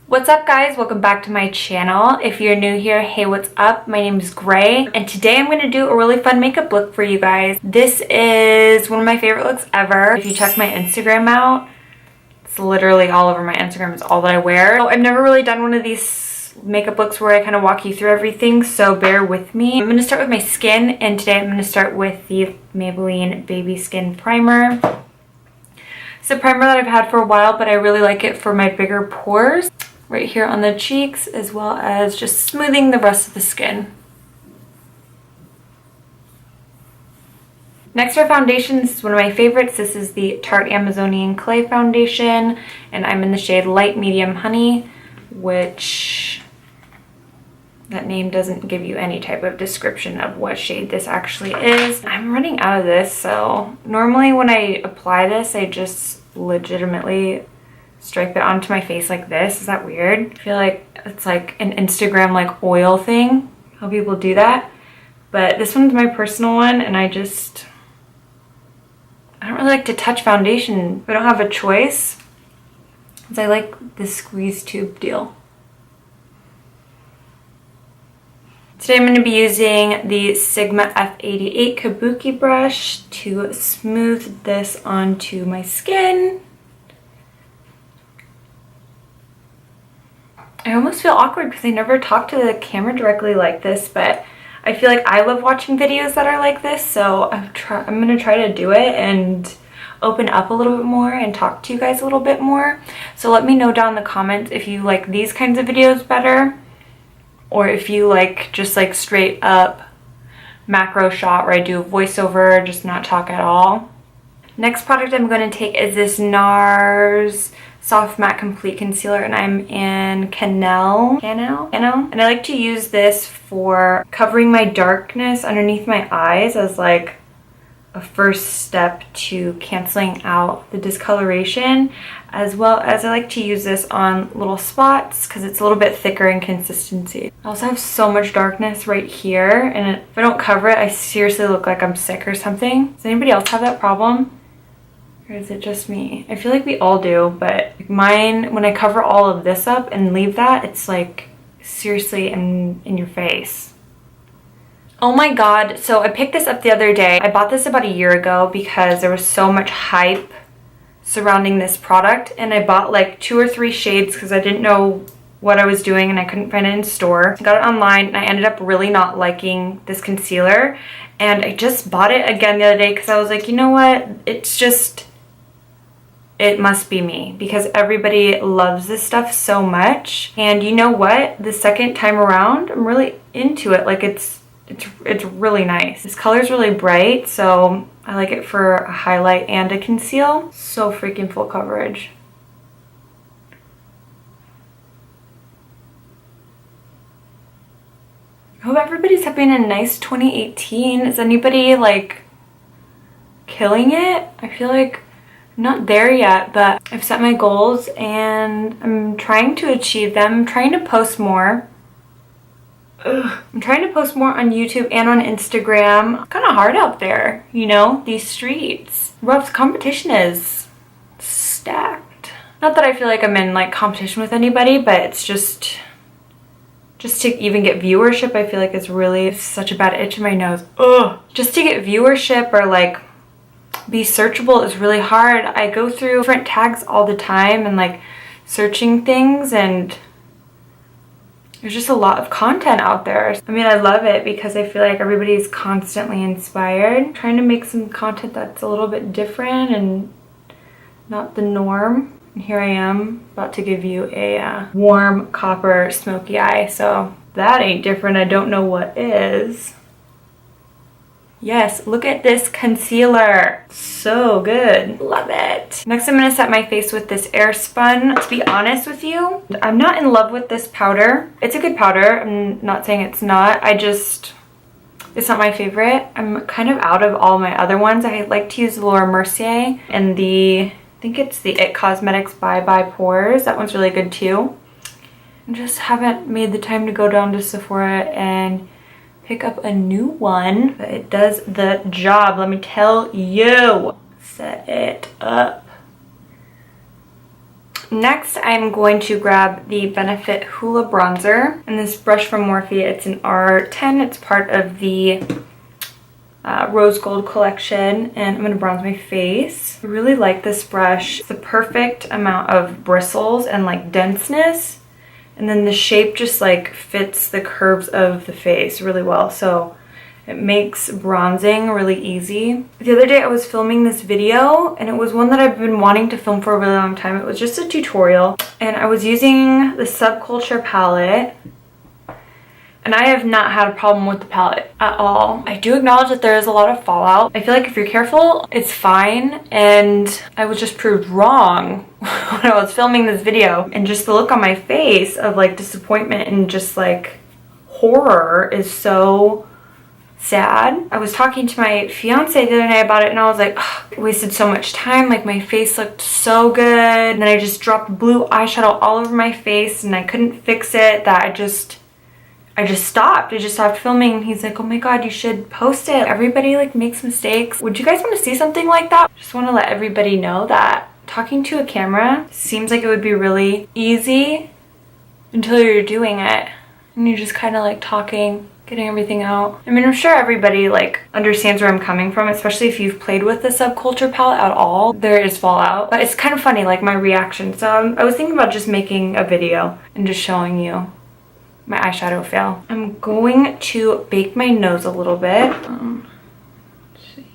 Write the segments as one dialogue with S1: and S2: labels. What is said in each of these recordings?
S1: What's up guys, welcome back to my channel. If you're new here, hey, what's up? My name is Gray and today I'm going to do a really fun makeup look for you guys. This is one of my favorite looks ever. If you check my Instagram out, it's literally all over my Instagram. It's all that I wear. So I've never really done one of these makeup looks where I kind of walk you through everything, so bear with me. I'm going to start with my skin, and today I'm going to start with the Maybelline Baby Skin Primer. It's a primer that I've had for a while, but I really like it for my bigger pores right here on the cheeks, as well as just smoothing the rest of the skin. Next are foundations. This is one of my favorites. This is the Tarte Amazonian Clay Foundation, and I'm in the shade Light Medium Honey, which that name doesn't give you any type of description of what shade this actually is. I'm running out of this, so normally when I apply this, I just legitimately stripe it onto my face like this. Is that weird? I feel like it's like an Instagram like oil thing, how people do that. But this one's my personal one, and I don't really like to touch foundation. I don't have a choice, because I like this squeeze tube deal. Today I'm going to be using the Sigma F88 Kabuki brush to smooth this onto my skin. I almost feel awkward because I never talk to the camera directly like this, but I feel like I love watching videos that are like this, so I'm going to try to do it and open up a little bit more and talk to you guys a little bit more. So let me know down in the comments if you like these kinds of videos better, or if you like just like straight up macro shot where I do a voiceover, just not talk at all. Next product I'm going to take is this Nars Soft Matte Complete Concealer, and I'm in Cano, and I like to use this for covering my darkness underneath my eyes as like a first step to canceling out the discoloration, as well as I like to use this on little spots because it's a little bit thicker in consistency. I also have so much darkness right here, and if I don't cover it, I seriously look like I'm sick or something. Does anybody else have that problem? Or is it just me? I feel like we all do, but mine, when I cover all of this up and leave that, it's like seriously in your face. Oh my god, so I picked this up the other day. I bought this about a year ago because there was so much hype surrounding this product, and I bought like 2 or 3 shades because I didn't know what I was doing and I couldn't find it in store. I got it online and I ended up really not liking this concealer, and I just bought it again the other day because I was like, you know what, it must be me, because everybody loves this stuff so much. And you know what? The second time around, I'm really into it. Like it's really nice. This color is really bright, so I like it for a highlight and a conceal. So freaking full coverage. I hope everybody's having a nice 2018. Is anybody like killing it? I feel like I'm not there yet, but I've set my goals and I'm trying to achieve them. I'm trying to post more. I'm trying to post more on YouTube and on Instagram. It's kind of hard out there, you know, these streets. Rough, competition is stacked. Not that I feel like I'm in like competition with anybody, but it's just to even get viewership, I feel like it's such a bad itch in my nose. Ugh. Just to get viewership or like be searchable is really hard. I go through different tags all the time and like searching things, and there's just a lot of content out there. I mean, I love it because I feel like everybody's constantly inspired. I'm trying to make some content that's a little bit different and not the norm. And here I am about to give you a warm copper smoky eye. So that ain't different. I don't know what is. Yes, look at this concealer. So good. Love it. Next, I'm going to set my face with this Airspun. To be honest with you, I'm not in love with this powder. It's a good powder. I'm not saying it's not. It's not my favorite. I'm kind of out of all my other ones. I like to use Laura Mercier and I think it's the It Cosmetics Bye Bye Pores. That one's really good too. I just haven't made the time to go down to Sephora and pick up a new one, but it does the job, let me tell you. Set it up. Next, I'm going to grab the Benefit Hoola bronzer and this brush from Morphe. It's an R10. It's part of the rose gold collection, and I'm going to bronze my face. I really like this brush. It's the perfect amount of bristles and like denseness, and then the shape just like fits the curves of the face really well, so it makes bronzing really easy. The other day I was filming this video, and it was one that I've been wanting to film for a really long time. It was just a tutorial, and I was using the Subculture palette, and I have not had a problem with the palette at all. I do acknowledge that there is a lot of fallout. I feel like if you're careful, it's fine, and I was just proved wrong when I was filming this video. And just the look on my face of like disappointment and just like horror is so sad. I was talking to my fiance the other night about it, and I was like, I wasted so much time. Like my face looked so good, and then I just dropped blue eyeshadow all over my face, and I couldn't fix it. That I just stopped. I just stopped filming, and he's like, oh my god, you should post it. Everybody like makes mistakes. Would you guys want to see something like that? Just want to let everybody know that talking to a camera seems like it would be really easy until you're doing it, and you're just kind of like talking, getting everything out. I mean, I'm sure everybody like understands where I'm coming from, especially if you've played with the Subculture palette at all. There is fallout, but it's kind of funny, like my reaction. So I was thinking about just making a video and just showing you my eyeshadow fail. I'm going to bake my nose a little bit. Let's see.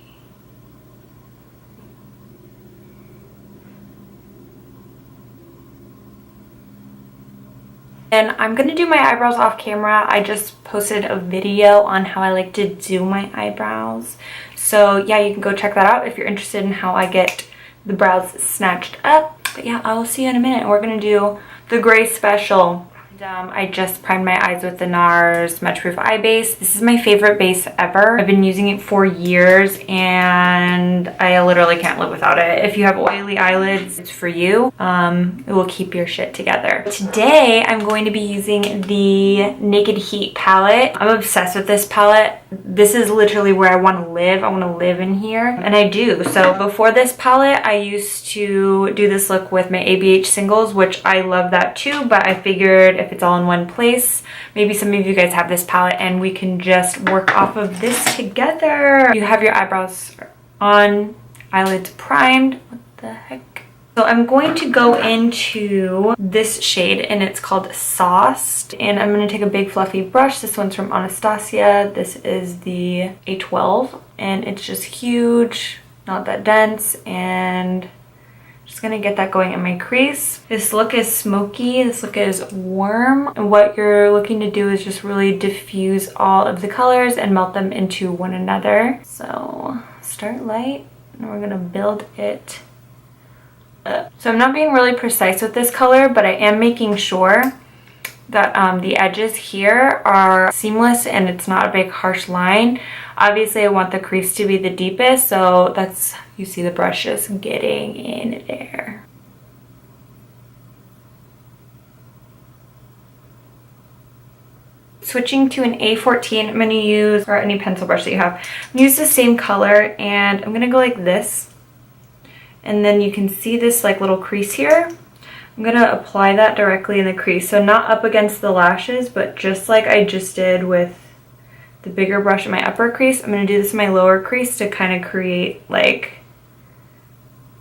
S1: And I'm gonna do my eyebrows off camera. I just posted a video on how I like to do my eyebrows. So yeah, you can go check that out if you're interested in how I get the brows snatched up. But yeah, I will see you in a minute. We're gonna do the gray special. I just primed my eyes with the Nars Smudge Proof Eye Base. This is my favorite base ever. I've been using it for years, and I literally can't live without it. If you have oily eyelids, it's for you. It will keep your shit together. Today, I'm going to be using the Naked Heat palette. I'm obsessed with this palette. This is literally where I want to live. I want to live in here, and I do. So before this palette, I used to do this look with my ABH singles, which I love that too, but I figured if it's all in one place, maybe some of you guys have this palette and we can just work off of this together. You have your eyebrows on, eyelids primed. What the heck? So I'm going to go into this shade, and it's called Sauced, and I'm going to take a big fluffy brush. This one's from Anastasia. This is the A12, and it's just huge, not that dense, and just gonna get that going in my crease. This look is smoky, this look is warm, and what you're looking to do is just really diffuse all of the colors and melt them into one another. So start light, and we're gonna build it up. So I'm not being really precise with this color, but I am making sure that the edges here are seamless and it's not a big harsh line. Obviously I want the crease to be the deepest, so that's, you see the brush just getting in there. Switching to an A14, I'm going to use, or any pencil brush that you have, I'm going to use the same color, and I'm going to go like this, and then you can see this like little crease here. I'm going to apply that directly in the crease, so not up against the lashes, but just like I just did with the bigger brush in my upper crease, I'm going to do this in my lower crease to kind of create like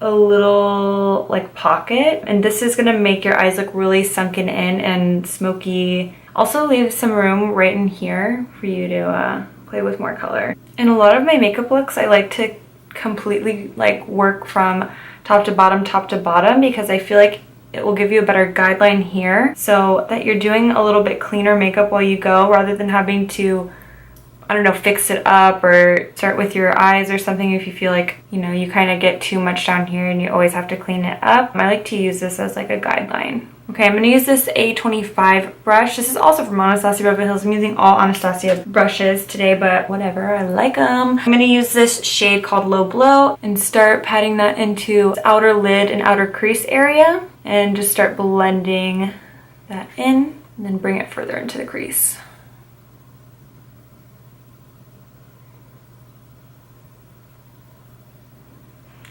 S1: a little like pocket. And this is going to make your eyes look really sunken in and smoky. Also leave some room right in here for you to play with more color. In a lot of my makeup looks, I like to completely like work from top to bottom, because I feel like it will give you a better guideline here so that you're doing a little bit cleaner makeup while you go, rather than having to, I don't know, fix it up or start with your eyes or something if you feel like, you know, you kind of get too much down here and you always have to clean it up. I like to use this as like a guideline. Okay, I'm going to use this A25 brush. This is also from Anastasia Beverly Hills. I'm using all Anastasia brushes today, but whatever, I like them. I'm going to use this shade called Low Blow and start patting that into the outer lid and outer crease area, and just start blending that in, and then bring it further into the crease.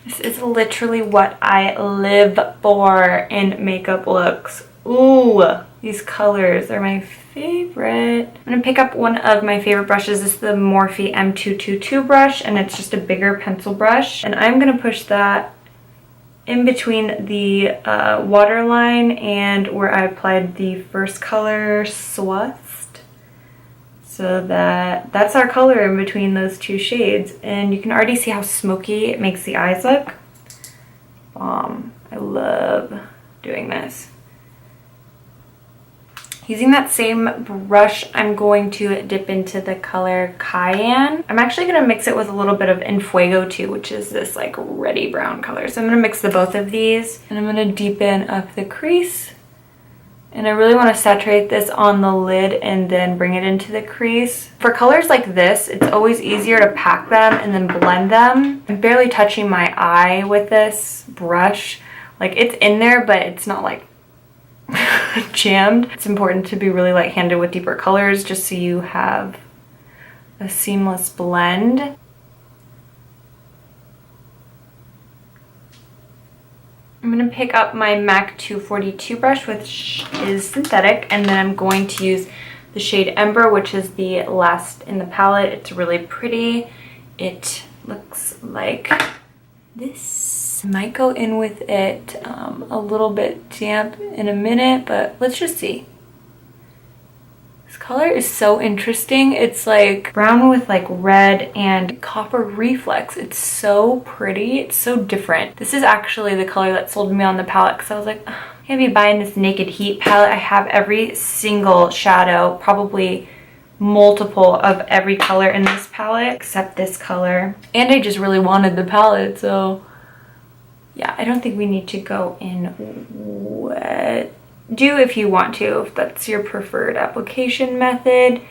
S1: This is literally what I live for in makeup looks. Ooh, these colors are my favorite. I'm gonna pick up one of my favorite brushes. This is the Morphe M222 brush, and it's just a bigger pencil brush. And I'm gonna push that in between the waterline and where I applied the first color, Swathed. So that's our color in between those two shades. And you can already see how smoky it makes the eyes look. I love doing this. Using that same brush, I'm going to dip into the color Cayenne. I'm actually gonna mix it with a little bit of Enfuego too, which is this like reddy brown color. So I'm gonna mix the both of these, and I'm gonna deepen up the crease. And I really wanna saturate this on the lid and then bring it into the crease. For colors like this, it's always easier to pack them and then blend them. I'm barely touching my eye with this brush. Like, it's in there, but it's not like jammed. It's important to be really light-handed with deeper colors just so you have a seamless blend. I'm going to pick up my MAC 242 brush, which is synthetic, and then I'm going to use the shade Ember, which is the last in the palette. It's really pretty. It looks like this. Might go in with it a little bit damp in a minute, but let's just see. This color is so interesting. It's like brown with like red and copper reflex. It's so pretty. It's so different. This is actually the color that sold me on the palette, because I was like, I can't be buying this Naked Heat palette. I have every single shadow, probably multiple of every color in this palette except this color. And I just really wanted the palette, so yeah, I don't think we need to go in wet. Do if you want to, if that's your preferred application method.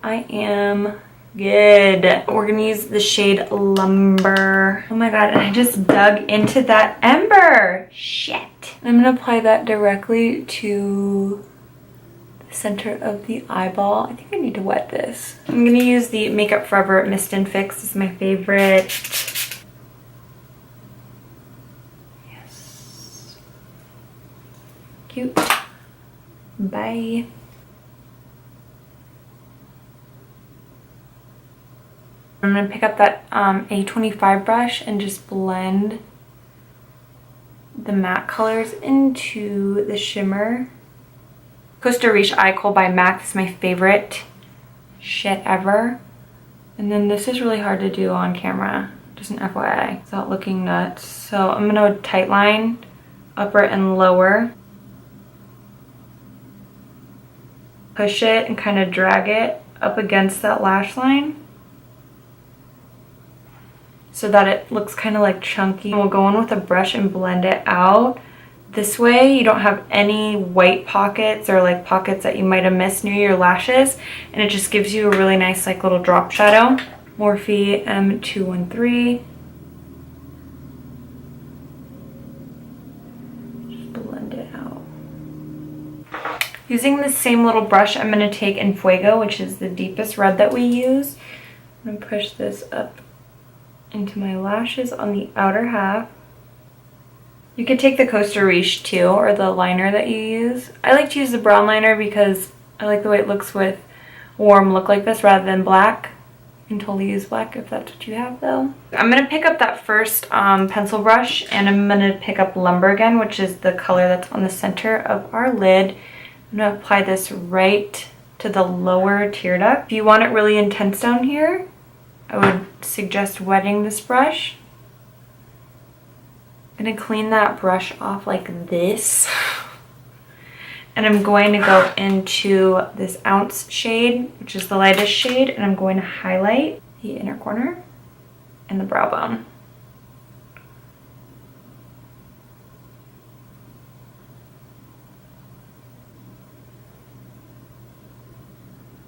S1: I am good. We're gonna use the shade Lumber. Oh my god, and I just dug into that Ember. Shit. I'm gonna apply that directly to the center of the eyeball. I think I need to wet this. I'm gonna use the Makeup Forever Mist and Fix. This is my favorite. Cute. Bye. I'm going to pick up that A25 brush and just blend the matte colors into the shimmer. Costa Riche Eye Kohl by MAC is my favorite shit ever. And then this is really hard to do on camera, just an FYI, without looking nuts. So I'm going to tight line upper and lower. Push it and kind of drag it up against that lash line so that it looks kind of like chunky. And we'll go in with a brush and blend it out. This way you don't have any white pockets or like pockets that you might have missed near your lashes, and it just gives you a really nice like little drop shadow. Morphe M213. Just blend it out. Using the same little brush, I'm going to take Enfuego, which is the deepest red that we use. I'm going to push this up into my lashes on the outer half. You could take the Costa Riche too, or the liner that you use. I like to use the brown liner because I like the way it looks with a warm look like this rather than black. You can totally use black if that's what you have though. I'm going to pick up that first pencil brush, and I'm going to pick up Lumber again, which is the color that's on the center of our lid. I'm going to apply this right to the lower tear duct. If you want it really intense down here, I would suggest wetting this brush. I'm going to clean that brush off like this. And I'm going to go into this Ounce shade, which is the lightest shade, and I'm going to highlight the inner corner and the brow bone.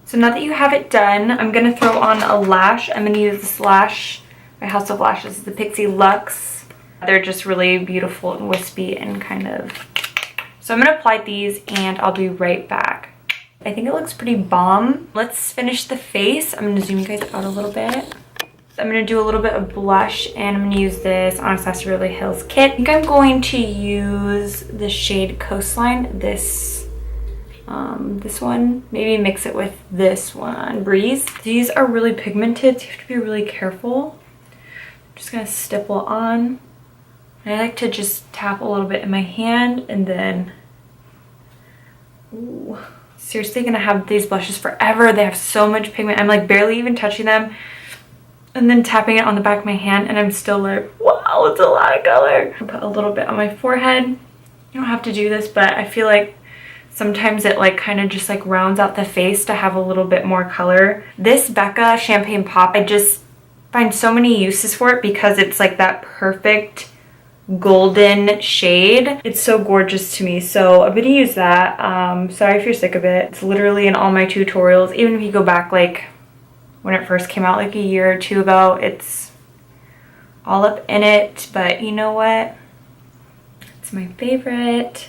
S1: So now that you have it done, I'm going to throw on a lash. I'm going to use this lash by House of Lashes, the Pixie Luxe. They're just really beautiful and wispy and kind of... So I'm going to apply these and I'll be right back. I think it looks pretty bomb. Let's finish the face. I'm going to zoom you guys out a little bit. I'm gonna do a little bit of blush, and I'm gonna use this Anastasia Beverly Hills kit. I think I'm going to use the shade Coastline, this one, maybe mix it with this one, Breeze. These are really pigmented, so you have to be really careful. I'm just gonna stipple on. I like to just tap a little bit in my hand, and then, ooh, seriously gonna have these blushes forever. They have so much pigment. I'm like barely even touching them, and then tapping it on the back of my hand, and I'm still like, wow, it's a lot of color. I'll put a little bit on my forehead. You don't have to do this, but I feel like sometimes it like kind of just like rounds out the face to have a little bit more color. This Becca Champagne Pop, I just find so many uses for it because it's like that perfect golden shade. It's so gorgeous to me, so I'm gonna use that. Sorry if you're sick of it. It's literally in all my tutorials. Even if you go back like when it first came out like a year or two ago, it's all up in it. But you know what? It's my favorite.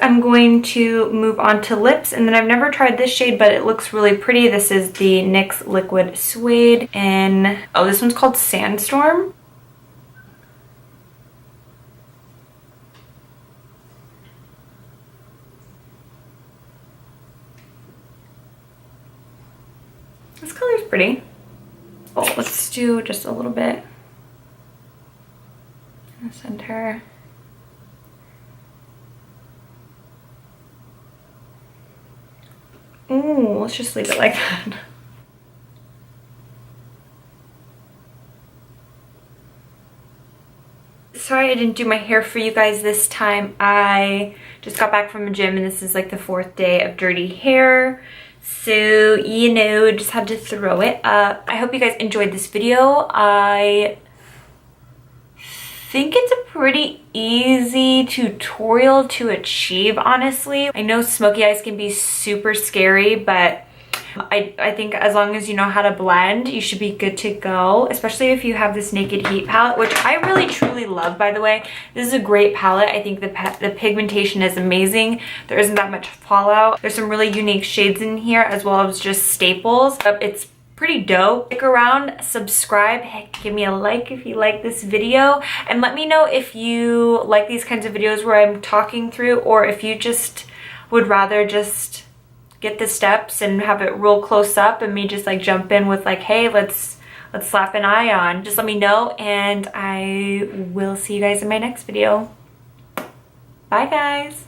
S1: I'm going to move on to lips, and then I've never tried this shade, but it looks really pretty. This is the NYX Liquid Suede, and oh, this one's called Sandstorm. This color's pretty. Oh, let's do just a little bit in the center. Ooh, let's just leave it like that. Sorry I didn't do my hair for you guys this time. I just got back from the gym, and this is like the 4th day of dirty hair. So, you know, just had to throw it up. I hope you guys enjoyed this video. I think it's a pretty easy tutorial to achieve, honestly. I know smoky eyes can be super scary, but I think as long as you know how to blend, you should be good to go, especially if you have this Naked Heat palette, which I really truly love, by the way. This is a great palette. I think the pigmentation is amazing. There isn't that much fallout. There's some really unique shades in here, as well as just staples. It's pretty dope. Stick around, subscribe, heck, give me a like if you like this video, and let me know if you like these kinds of videos where I'm talking through, or if you just would rather just get the steps and have it real close up and me just like jump in with like, hey, let's slap an eye on. Just let me know, and I will see you guys in my next video. Bye guys.